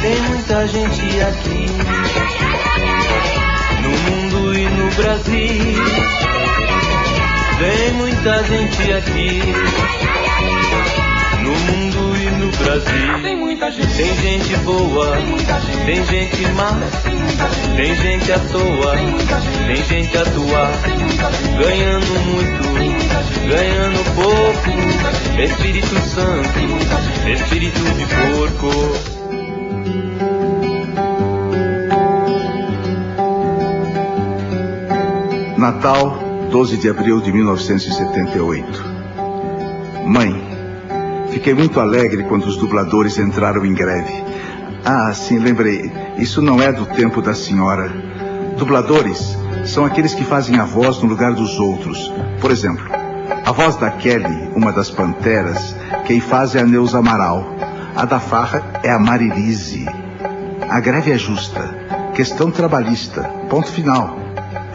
Tem muita gente aqui, no mundo e no Brasil. Tem muita gente aqui, no mundo e no Brasil. Tem muita gente. Tem gente boa, tem gente má, tem gente à toa, tem gente a doar, ganhando muito, ganhando pouco. Espírito Santo, espírito de porco. Natal, 12 de abril de 1978. Mãe, fiquei muito alegre quando os dubladores entraram em greve. Ah, sim, lembrei. Isso não é do tempo da senhora. Dubladores são aqueles que fazem a voz no lugar dos outros. Por exemplo, a voz da Kelly, uma das Panteras, quem faz é a Neuza Amaral. A da Farra é a Marilise. A greve é justa. Questão trabalhista. Ponto final.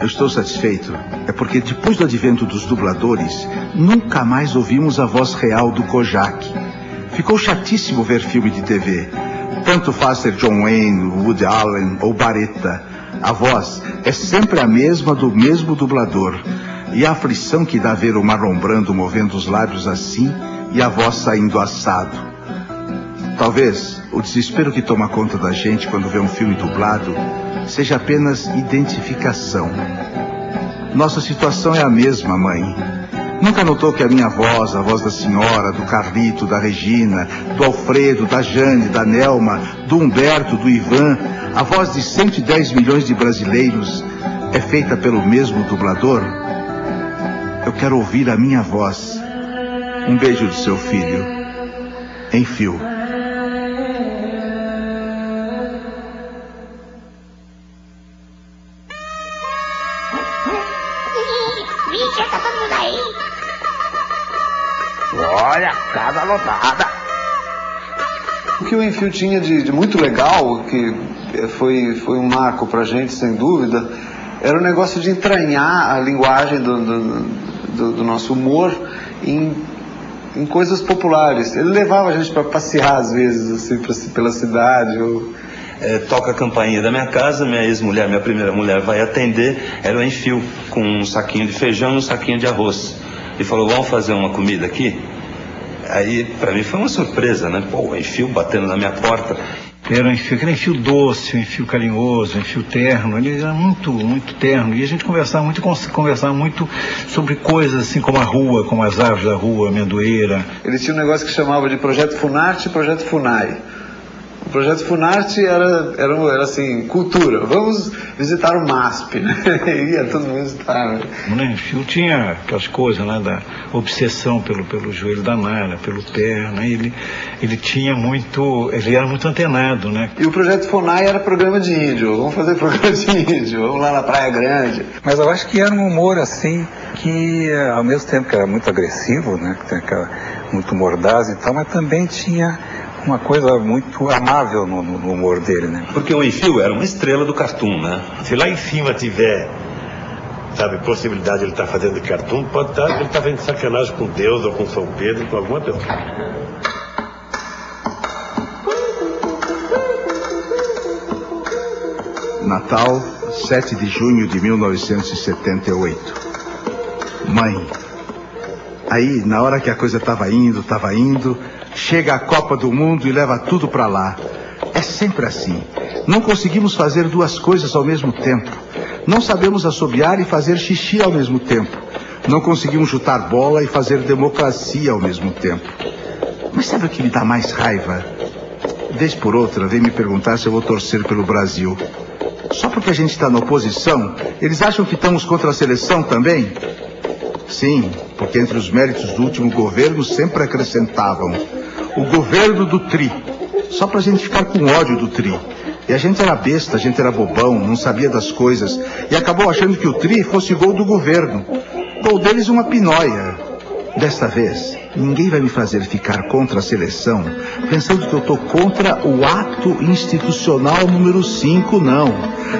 Eu estou satisfeito. É porque depois do advento dos dubladores, nunca mais ouvimos a voz real do Kojak. Ficou chatíssimo ver filme de TV. Tanto faz ser John Wayne, Woody Allen ou Baretta. A voz é sempre a mesma do mesmo dublador. E a aflição que dá ver o Marlon Brando movendo os lábios assim e a voz saindo assado. Talvez o desespero que toma conta da gente quando vê um filme dublado seja apenas identificação. Nossa situação é a mesma, mãe. Nunca notou que a minha voz, a voz da senhora, do Carlito, da Regina, do Alfredo, da Jane, da Nelma, do Humberto, do Ivan, a voz de 110 milhões de brasileiros é feita pelo mesmo dublador? Eu quero ouvir a minha voz. Um beijo do seu filho. Em fio. Tá todo mundo aí? Olha, casa lotada. O que o Enfio tinha de muito legal, que foi um marco pra gente, sem dúvida, era o negócio de entranhar a linguagem do nosso humor em coisas populares. Ele levava a gente para passear, às vezes, assim, pela cidade. Toca a campainha da minha casa, minha ex-mulher, minha primeira mulher, vai atender. Era o Enfio, com um saquinho de feijão e um saquinho de arroz. E falou, vamos fazer uma comida aqui? Aí, pra mim, foi uma surpresa, né? Pô, o Enfio batendo na minha porta. Era um Enfio, aquele Enfio doce, um Enfio carinhoso, um Enfio terno. Ele era muito, muito terno. E a gente conversava muito sobre coisas assim como a rua, como as árvores da rua, a amendoeira. Ele tinha um negócio que chamava de Projeto Funarte e Projeto Funai. O Projeto Funarte era assim, cultura. Vamos visitar o MASP, né? Ia todo mundo visitar. O Enfio tinha aquelas coisas, né, da obsessão pelo joelho da Nara, pelo pé, né? Ele era muito antenado, né? E o Projeto Funai era programa de índio. Vamos fazer programa de índio, vamos lá na Praia Grande. Mas eu acho que era um humor assim, que ao mesmo tempo que era muito agressivo, né? Que tem aquela, muito mordaz e tal, mas também tinha uma coisa muito amável no humor dele, né? Porque o Enfio era uma estrela do cartoon, né? Se lá em cima tiver, sabe, possibilidade de ele estar fazendo de cartoon, pode estar, ele está fazendo sacanagem com Deus ou com São Pedro, com alguma pessoa. Natal, 7 de junho de 1978. Mãe, aí na hora que a coisa estava indo, chega a Copa do Mundo e leva tudo para lá. É sempre assim. Não conseguimos fazer duas coisas ao mesmo tempo. Não sabemos assobiar e fazer xixi ao mesmo tempo. Não conseguimos chutar bola e fazer democracia ao mesmo tempo. Mas sabe o que me dá mais raiva? Vez por outra, vem me perguntar se eu vou torcer pelo Brasil. Só porque a gente está na oposição, eles acham que estamos contra a seleção também? Sim, porque entre os méritos do último governo sempre acrescentavam o governo do Tri, só pra gente ficar com ódio do Tri. E a gente era besta, a gente era bobão, não sabia das coisas, e acabou achando que o Tri fosse gol do governo. Gol deles uma pinóia. Desta vez, ninguém vai me fazer ficar contra a seleção, pensando que eu tô contra o ato institucional número 5, não.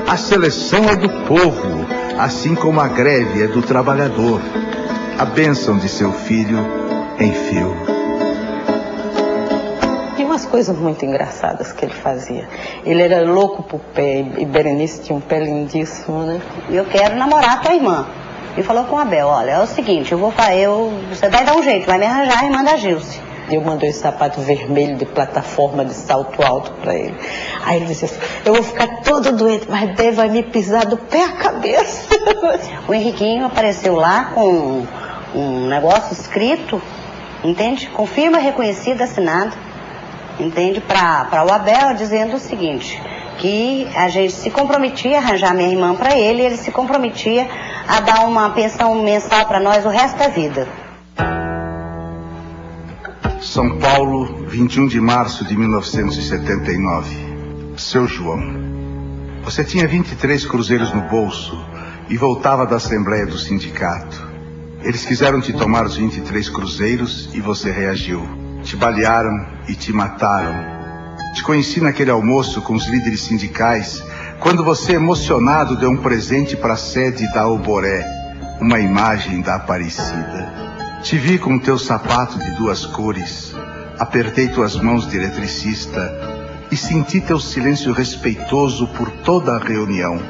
A seleção é do povo, assim como a greve é do trabalhador. A bênção de seu filho, Enfio. coisas muito engraçadas que ele fazia. Ele era louco por pé, e Berenice tinha um pé lindíssimo, né? Eu quero namorar a tua irmã. E falou com a Abel, olha, é o seguinte, você vai dar um jeito, vai me arranjar a irmã da Gilce. Eu mandei esse sapato vermelho de plataforma de salto alto para ele. Aí ele disse assim, eu vou ficar todo doente, mas Bê vai me pisar do pé à cabeça. O Henriquinho apareceu lá com um negócio escrito, entende? Com firma reconhecida, assinada, entende? Para o Abel, dizendo o seguinte, que a gente se comprometia a arranjar minha irmã para ele, e ele se comprometia a dar uma pensão mensal para nós o resto da vida. São Paulo, 21 de março de 1979. Seu João, você tinha 23 cruzeiros no bolso e voltava da Assembleia do Sindicato. Eles quiseram te tomar os 23 cruzeiros e você reagiu. Te balearam e te mataram. Te conheci naquele almoço com os líderes sindicais, quando você, emocionado, deu um presente para a sede da Alboré, uma imagem da Aparecida. Te vi com teu sapato de 2 cores, apertei tuas mãos de eletricista e senti teu silêncio respeitoso por toda a reunião.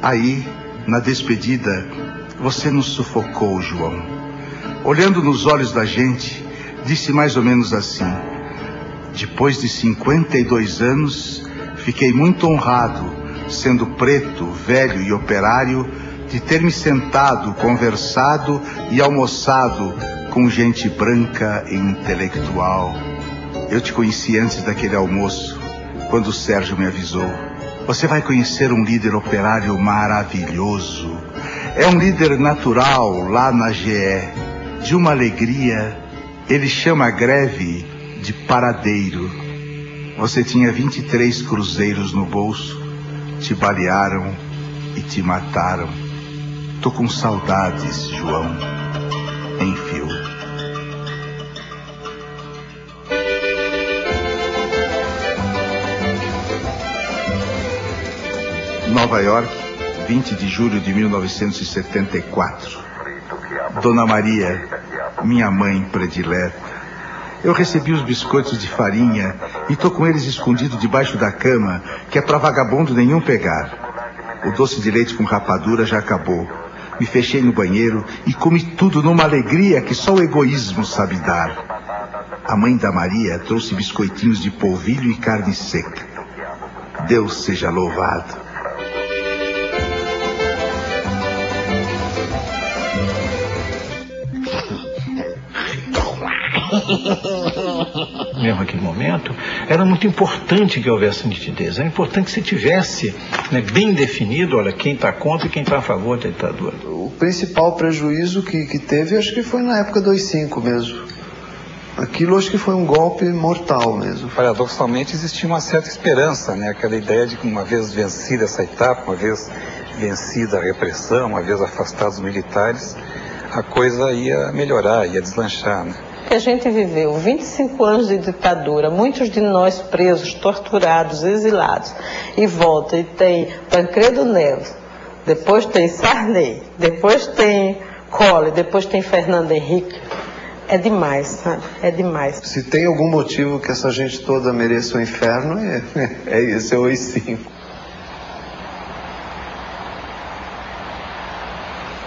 Aí, na despedida, você nos sufocou, João. Olhando nos olhos da gente, disse mais ou menos assim: depois de 52 anos, fiquei muito honrado, sendo preto, velho e operário, de ter me sentado, conversado e almoçado com gente branca e intelectual. Eu te conheci antes daquele almoço, quando o Sérgio me avisou. Você vai conhecer um líder operário maravilhoso. É um líder natural lá na GE, de uma alegria. Ele chama a greve de paradeiro. Você tinha 23 cruzeiros no bolso, te balearam e te mataram. Tô com saudades, João. Enfio. Nova York, 20 de julho de 1974. Dona Maria, minha mãe predileta. Eu recebi os biscoitos de farinha e tô com eles escondido debaixo da cama, que é pra vagabundo nenhum pegar. O doce de leite com rapadura já acabou. Me fechei no banheiro e comi tudo numa alegria que só o egoísmo sabe dar. A mãe da Maria trouxe biscoitinhos de polvilho e carne seca. Deus seja louvado. Mesmo naquele momento, era muito importante que houvesse nitidez. Era importante que você tivesse, né, bem definido, olha, quem está contra e quem está a favor da ditadura. O principal prejuízo que teve, acho que foi na época do AI-5 mesmo. Aquilo acho que foi um golpe mortal mesmo. Paradoxalmente existia uma certa esperança, né? Aquela ideia de que uma vez vencida essa etapa, uma vez vencida a repressão, uma vez afastados os militares, a coisa ia melhorar, ia deslanchar, né? Que a gente viveu 25 anos de ditadura, muitos de nós presos, torturados, exilados, e volta e tem Tancredo Neves, depois tem Sarney, depois tem Collor, depois tem Fernando Henrique. É demais, sabe? É demais. Se tem algum motivo que essa gente toda mereça o inferno, é esse, é o AI-5.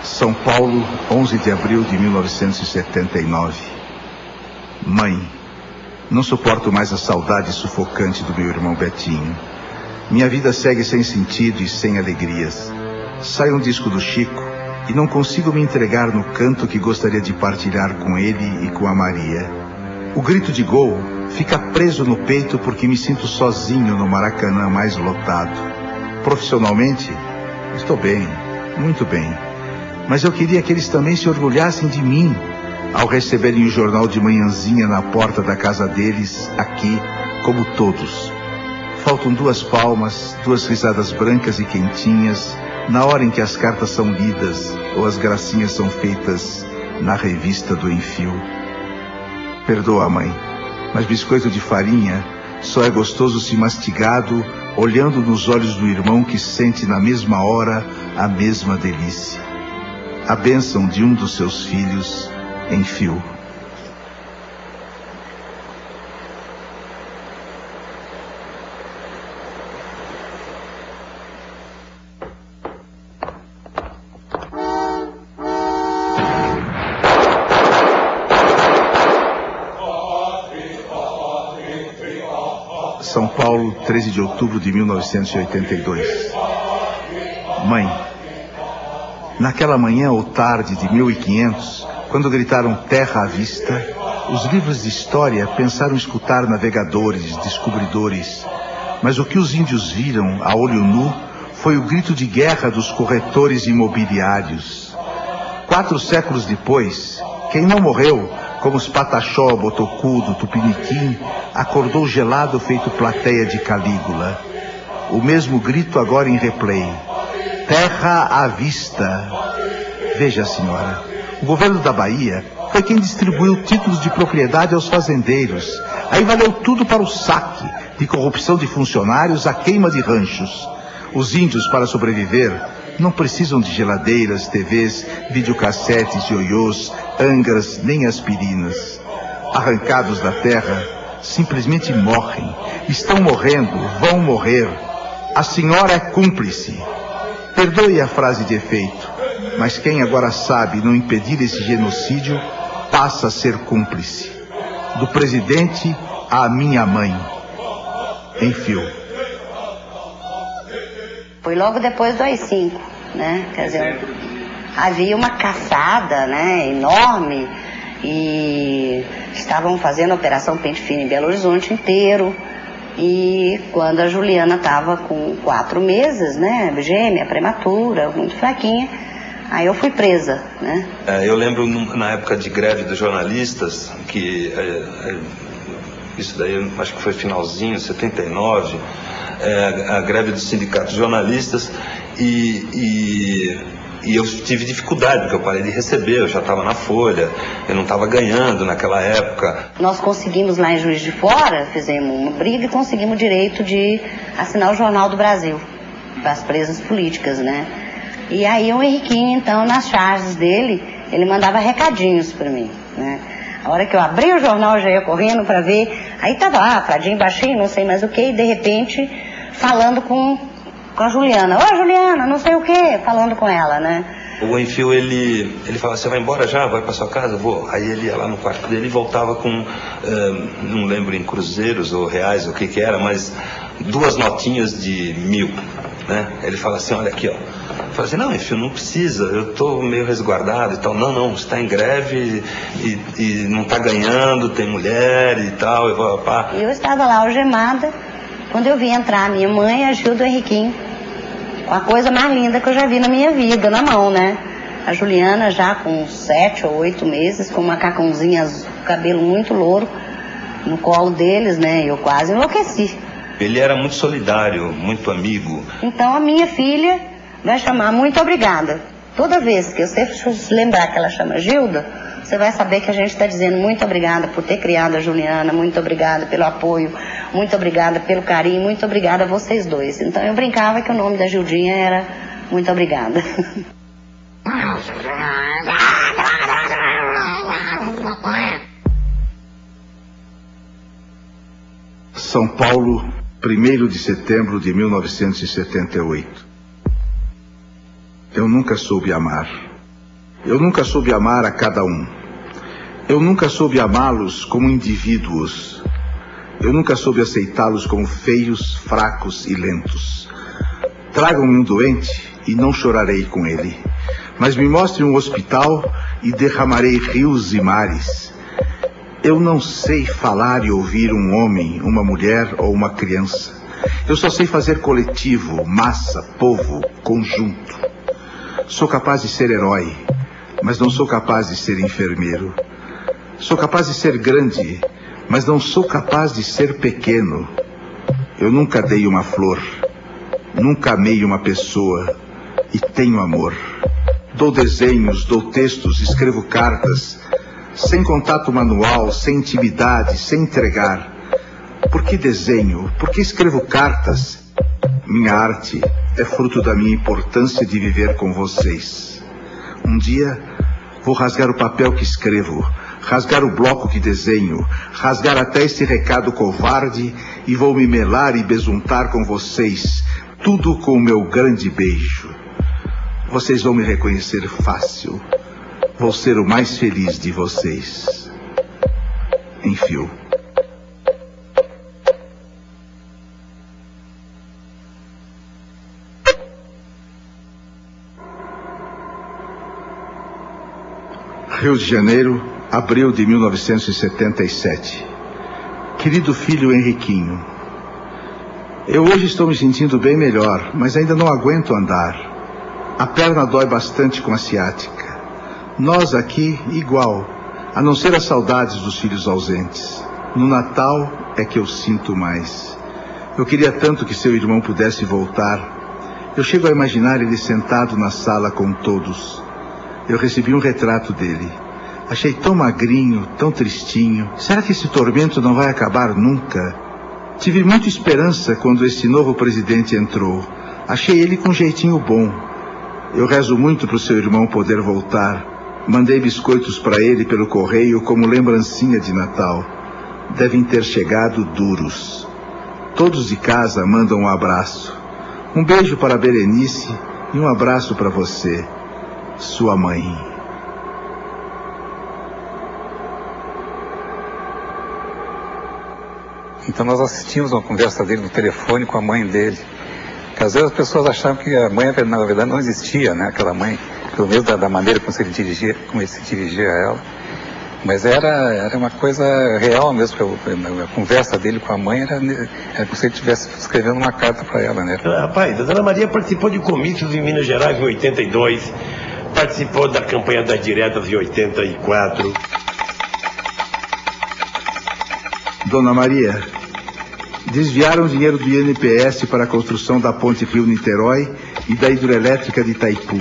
São Paulo, 11 de abril de 1979. Mãe, não suporto mais a saudade sufocante do meu irmão Betinho. Minha vida segue sem sentido e sem alegrias. Sai um disco do Chico e não consigo me entregar no canto que gostaria de partilhar com ele e com a Maria. O grito de gol fica preso no peito porque me sinto sozinho no Maracanã mais lotado. Profissionalmente, estou bem, muito bem. Mas eu queria que eles também se orgulhassem de mim ao receberem o jornal de manhãzinha na porta da casa deles, aqui, como todos. Faltam 2 palmas, 2 risadas brancas e quentinhas, na hora em que as cartas são lidas ou as gracinhas são feitas na revista do Enfio. Perdoa, mãe, mas biscoito de farinha só é gostoso se mastigado, olhando nos olhos do irmão que sente na mesma hora a mesma delícia. A bênção de um dos seus filhos, Enfio. São Paulo, 13 de outubro de 1982. Mãe, naquela manhã ou tarde de 1500, quando gritaram terra à vista, os livros de história pensaram escutar navegadores, descobridores. Mas o que os índios viram a olho nu foi o grito de guerra dos corretores imobiliários. 4 séculos depois, quem não morreu, como os Pataxó, Botocudo, Tupiniquim, acordou gelado feito plateia de Calígula. O mesmo grito agora em replay. Terra à vista. Veja, senhora, o governo da Bahia foi quem distribuiu títulos de propriedade aos fazendeiros. Aí valeu tudo para o saque, de corrupção de funcionários à queima de ranchos. Os índios, para sobreviver, não precisam de geladeiras, TVs, videocassetes, ioiôs, angas, nem aspirinas. Arrancados da terra, simplesmente morrem. Estão morrendo, vão morrer. A senhora é cúmplice. Perdoe a frase de efeito, mas quem agora sabe não impedir esse genocídio passa a ser cúmplice. Do presidente à minha mãe. Em fio. Foi logo depois do AI-5, né? Quer dizer, havia uma caçada, né, enorme, e estavam fazendo a Operação Pente Fino em Belo Horizonte inteiro. E quando a Juliana estava com 4 meses, né, gêmea, prematura, muito fraquinha, aí eu fui presa, né? Eu lembro na época de greve dos jornalistas, que isso daí acho que foi finalzinho, 79, a greve dos sindicatos de jornalistas, e eu tive dificuldade, porque eu parei de receber, eu já estava na Folha, eu não estava ganhando naquela época. Nós conseguimos lá em Juiz de Fora, fizemos uma briga e conseguimos o direito de assinar o Jornal do Brasil, para as presas políticas, né? E aí o Henriquinho, então, nas charges dele, ele mandava recadinhos para mim, né? A hora que eu abri o jornal, eu já ia correndo para ver, aí tava lá, Fradinho, baixinho, não sei mais o que, e de repente, falando com a Juliana. Ô, Juliana, não sei o que, falando com ela, né? O Enfio, ele fala, você vai embora já? Vai para sua casa? Vou. Aí ele ia lá no quarto dele e voltava com, não lembro em cruzeiros ou reais, o que era, mas 2 notinhas de 1000, né? Ele fala assim, olha aqui, ó. Eu falo assim, não, Enfio, não precisa, eu tô meio resguardado e tal. Não, você está em greve e não está ganhando, tem mulher e tal. Eu estava lá algemada, quando eu vi entrar a minha mãe, a Gil do Henriquinho, com a coisa mais linda que eu já vi na minha vida, na mão, né? A Juliana já com 7 ou 8 meses, com um macacãozinho azul, cabelo muito louro, no colo deles, né? Eu quase enlouqueci. Ele era muito solidário, muito amigo. Então a minha filha vai chamar muito obrigada. Toda vez que você lembrar que ela chama Gilda, você vai saber que a gente está dizendo muito obrigada por ter criado a Juliana, muito obrigada pelo apoio, muito obrigada pelo carinho, muito obrigada a vocês dois. Então eu brincava que o nome da Gildinha era muito obrigada. São Paulo, 1º de setembro de 1978. Eu nunca soube amar. Eu nunca soube amar a cada um. Eu nunca soube amá-los como indivíduos. Eu nunca soube aceitá-los como feios, fracos e lentos. Tragam-me um doente e não chorarei com ele. Mas me mostrem um hospital e derramarei rios e mares. Eu não sei falar e ouvir um homem, uma mulher ou uma criança. Eu só sei fazer coletivo, massa, povo, conjunto. Sou capaz de ser herói, mas não sou capaz de ser enfermeiro. Sou capaz de ser grande, mas não sou capaz de ser pequeno. Eu nunca dei uma flor, nunca amei uma pessoa e tenho amor. Dou desenhos, dou textos, escrevo cartas, sem contato manual, sem intimidade, sem entregar. Por que desenho? Por que escrevo cartas? Minha arte é fruto da minha importância de viver com vocês. Um dia vou rasgar o papel que escrevo, rasgar o bloco que desenho, rasgar até esse recado covarde e vou me melar e besuntar com vocês, tudo com o meu grande beijo. Vocês vão me reconhecer fácil. Vou ser o mais feliz de vocês. Enfio. Rio de Janeiro, abril de 1977. Querido filho Henriquinho, eu hoje estou me sentindo bem melhor, mas ainda não aguento andar. A perna dói bastante com a ciática. Nós aqui, igual, a não ser as saudades dos filhos ausentes. No Natal é que eu sinto mais. Eu queria tanto que seu irmão pudesse voltar. Eu chego a imaginar ele sentado na sala com todos. Eu recebi um retrato dele. Achei tão magrinho, tão tristinho. Será que esse tormento não vai acabar nunca? Tive muita esperança quando esse novo presidente entrou. Achei ele com um jeitinho bom. Eu rezo muito para o seu irmão poder voltar. Mandei biscoitos para ele pelo correio como lembrancinha de Natal. Devem ter chegado duros. Todos de casa mandam um abraço. Um beijo para a Berenice e um abraço para você, sua mãe. Então nós assistimos uma conversa dele no telefone com a mãe dele. Porque às vezes as pessoas achavam que a mãe, na verdade, não existia, né? Aquela mãe, pelo menos da maneira como ele se dirigia a ela. Mas era uma coisa real mesmo. A conversa dele com a mãe era como se ele estivesse escrevendo uma carta para ela, né? Rapaz, a Dona Maria participou de comícios em Minas Gerais em 82, participou da campanha das diretas em 84. Dona Maria, desviaram dinheiro do INPS para a construção da ponte Rio-Niterói e da hidrelétrica de Itaipu.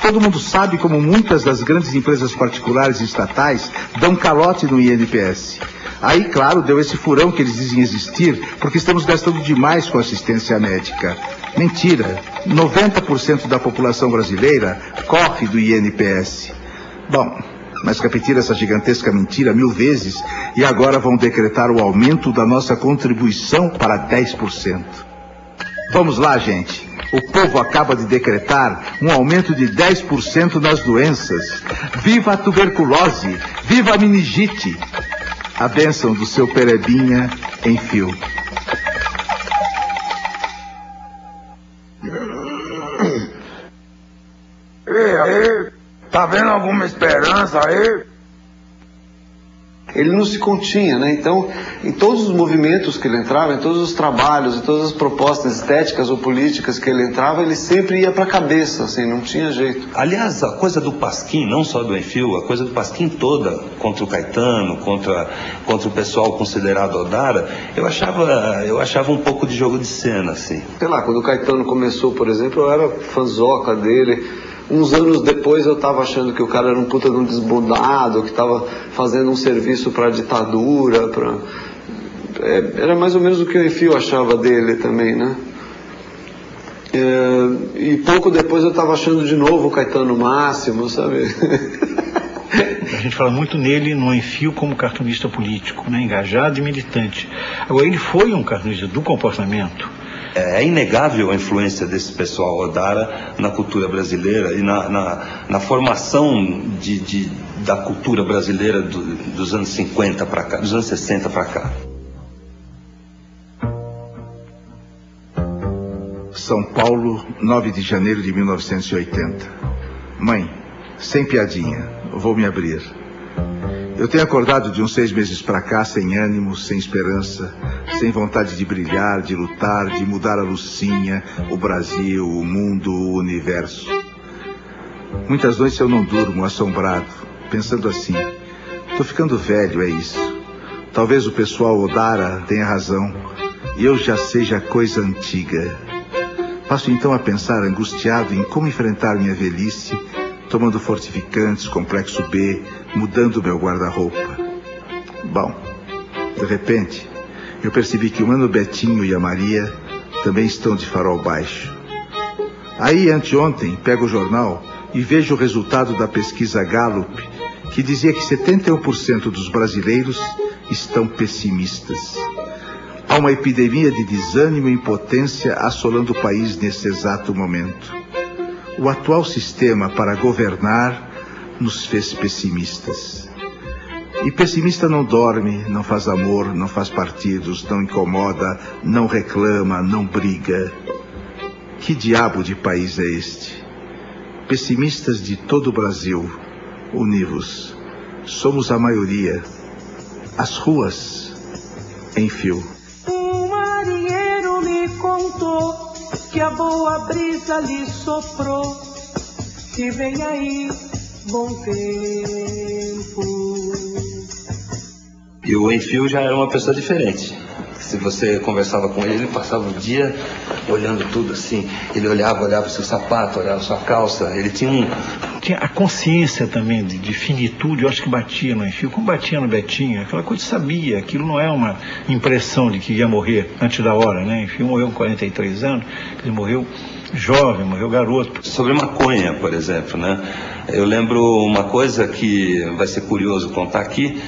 Todo mundo sabe como muitas das grandes empresas particulares e estatais dão calote no INPS. Aí, claro, deu esse furão que eles dizem existir, porque estamos gastando demais com assistência médica. Mentira. 90% da população brasileira corre do INPS. Bom, mas repetiram essa gigantesca mentira 1000 vezes e agora vão decretar o aumento da nossa contribuição para 10%. Vamos lá, gente. O povo acaba de decretar um aumento de 10% nas doenças. Viva a tuberculose! Viva a meningite! A bênção do seu Perebinha em fio. Ei, tá vendo alguma esperança aí? Ele não se continha, né? Então, em todos os movimentos que ele entrava, em todos os trabalhos, em todas as propostas estéticas ou políticas que ele entrava, ele sempre ia para a cabeça, assim, não tinha jeito. Aliás, a coisa do Pasquim, não só do Enfio, a coisa do Pasquim toda, contra o Caetano, contra o pessoal considerado Odara, eu achava um pouco de jogo de cena, assim. Sei lá, quando o Caetano começou, por exemplo, eu era fanzoca dele. Uns anos depois eu estava achando que o cara era um puta de um desbundado, que estava fazendo um serviço para a ditadura, era mais ou menos o que o Enfio achava dele também, né? E pouco depois eu estava achando de novo o Caetano máximo, sabe? A gente fala muito nele no Enfio como cartunista político, né? Engajado e militante. Agora, ele foi um cartunista do comportamento. É inegável a influência desse pessoal Odara na cultura brasileira e na formação da cultura brasileira dos anos 50 para cá, dos anos 60 para cá. São Paulo, 9 de janeiro de 1980. Mãe, sem piadinha, vou me abrir. Eu tenho acordado de uns 6 meses para cá sem ânimo, sem esperança, sem vontade de brilhar, de lutar, de mudar a Lucinha, o Brasil, o mundo, o universo. Muitas noites eu não durmo, assombrado, pensando assim, tô ficando velho, é isso. Talvez o pessoal Odara tenha razão, e eu já seja coisa antiga. Passo então a pensar angustiado em como enfrentar minha velhice, tomando fortificantes, complexo B, mudando meu guarda-roupa. Bom, de repente, eu percebi que o Mano Betinho e a Maria também estão de farol baixo. Aí, anteontem, pego o jornal e vejo o resultado da pesquisa Gallup, que dizia que 71% dos brasileiros estão pessimistas. Há uma epidemia de desânimo e impotência assolando o país nesse exato momento. O atual sistema para governar nos fez pessimistas. E pessimista não dorme, não faz amor, não faz partidos, não incomoda, não reclama, não briga. Que diabo de país é este? Pessimistas de todo o Brasil, univos. Somos a maioria. As ruas em fio. Um marinheiro me contou que a boa brisa lhe soprou, que vem aí bom tempo. E o Enfio já era uma pessoa diferente. Se você conversava com ele, ele passava o dia olhando tudo assim. Ele olhava o seu sapato, olhava a sua calça. Ele tinha a consciência também de finitude. Eu acho que batia no Enfio, como batia no Betinho. Aquela coisa, sabia. Aquilo não é uma impressão de que ia morrer antes da hora, né? Enfio morreu com 43 anos. Ele morreu jovem, morreu garoto. Sobre maconha, por exemplo, né? Eu lembro uma coisa que vai ser curioso contar aqui.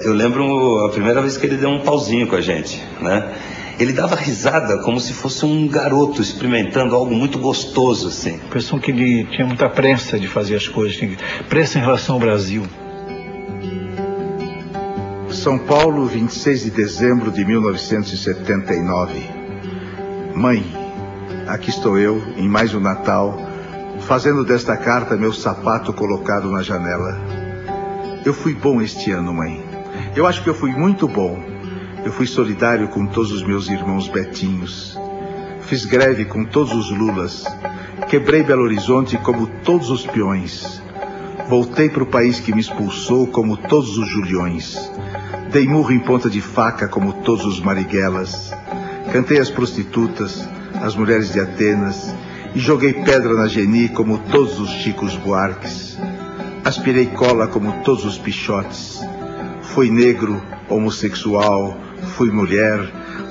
Eu lembro a primeira vez que ele deu um pauzinho com a gente, né? Ele dava risada como se fosse um garoto experimentando algo muito gostoso, assim. A impressão que ele tinha muita pressa de fazer as coisas, pressa em relação ao Brasil. São Paulo, 26 de dezembro de 1979. Mãe, aqui estou eu, em mais um Natal, fazendo desta carta meu sapato colocado na janela. Eu fui bom este ano, mãe. Eu acho que eu fui muito bom. Eu fui solidário com todos os meus irmãos Betinhos. Fiz greve com todos os Lulas. Quebrei Belo Horizonte como todos os peões. Voltei para o país que me expulsou como todos os Juliões. Dei murro em ponta de faca como todos os Marighellás. Cantei as prostitutas, as mulheres de Atenas, e joguei pedra na Geni como todos os Chicos Buarques. Aspirei cola como todos os Pichotes. Fui negro, homossexual, fui mulher,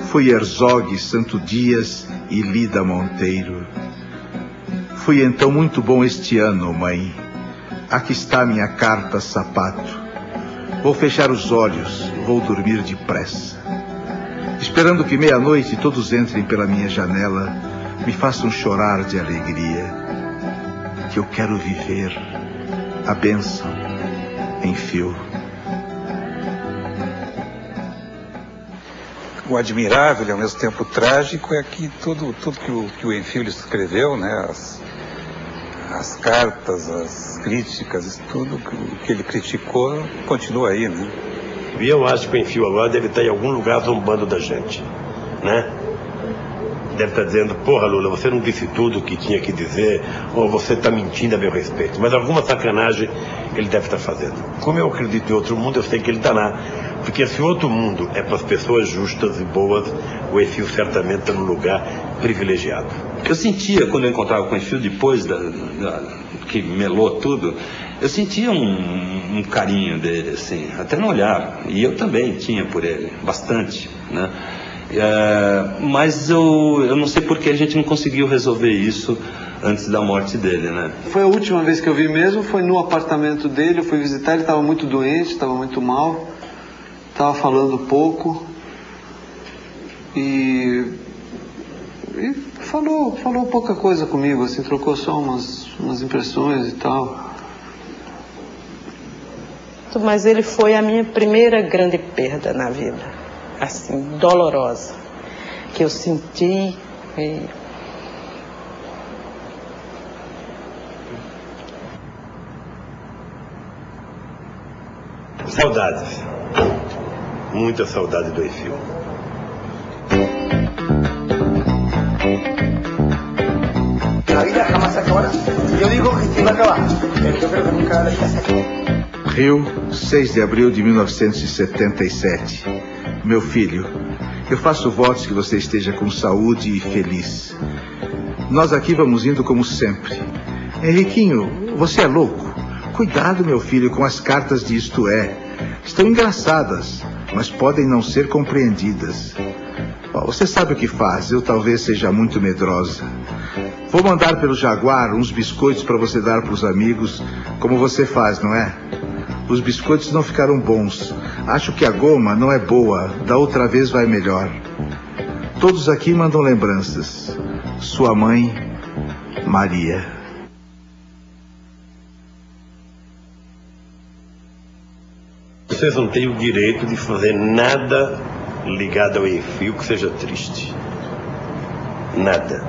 fui Herzog, Santo Dias e Lida Monteiro. Fui então muito bom este ano, mãe. Aqui está minha carta, sapato. Vou fechar os olhos, vou dormir depressa. Esperando que meia-noite todos entrem pela minha janela, me façam chorar de alegria. Que eu quero viver a bênção em fio. O admirável e ao mesmo tempo trágico é que tudo que o Enfio escreveu, né, as cartas, as críticas, tudo que ele criticou continua aí, né? E eu acho que o Enfio agora deve estar em algum lugar zombando da gente, né? Deve estar dizendo, porra Lula, você não disse tudo o que tinha que dizer, ou você está mentindo a meu respeito. Mas alguma sacanagem ele deve estar fazendo. Como eu acredito em outro mundo, eu sei que ele está lá. Porque se outro mundo é para as pessoas justas e boas, o Enfio certamente está num lugar privilegiado. Eu sentia, quando eu encontrava com o Enfio, depois que melou tudo, eu sentia um carinho dele, assim, até no olhar. E eu também tinha por ele, bastante, né? Mas eu não sei por que a gente não conseguiu resolver isso antes da morte dele, né? Foi a última vez que eu vi mesmo, foi no apartamento dele, eu fui visitar, ele estava muito doente, estava muito mal, estava falando pouco e falou pouca coisa comigo, assim, trocou só umas impressões e tal. Mas ele foi a minha primeira grande perda na vida, assim, dolorosa, que eu senti. Saudades, muita saudade do Enfio. La vida jamás se acabará. Yo digo que se va a acabar, pero yo creo que nunca la vida se acaba. Rio, 6 de abril de 1977. Meu filho, eu faço votos que você esteja com saúde e feliz. Nós aqui vamos indo como sempre. Henriquinho, você é louco? Cuidado, meu filho, com as cartas de Isto É. Estão engraçadas, mas podem não ser compreendidas. Você sabe o que faz, eu talvez seja muito medrosa. Vou mandar pelo Jaguar uns biscoitos para você dar para os amigos, como você faz, não é? Os biscoitos não ficaram bons. Acho que a goma não é boa. Da outra vez vai melhor. Todos aqui mandam lembranças. Sua mãe, Maria. Vocês não têm o direito de fazer nada ligado ao Enfio que seja triste. Nada.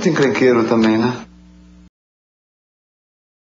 muito encrenqueiro também, né?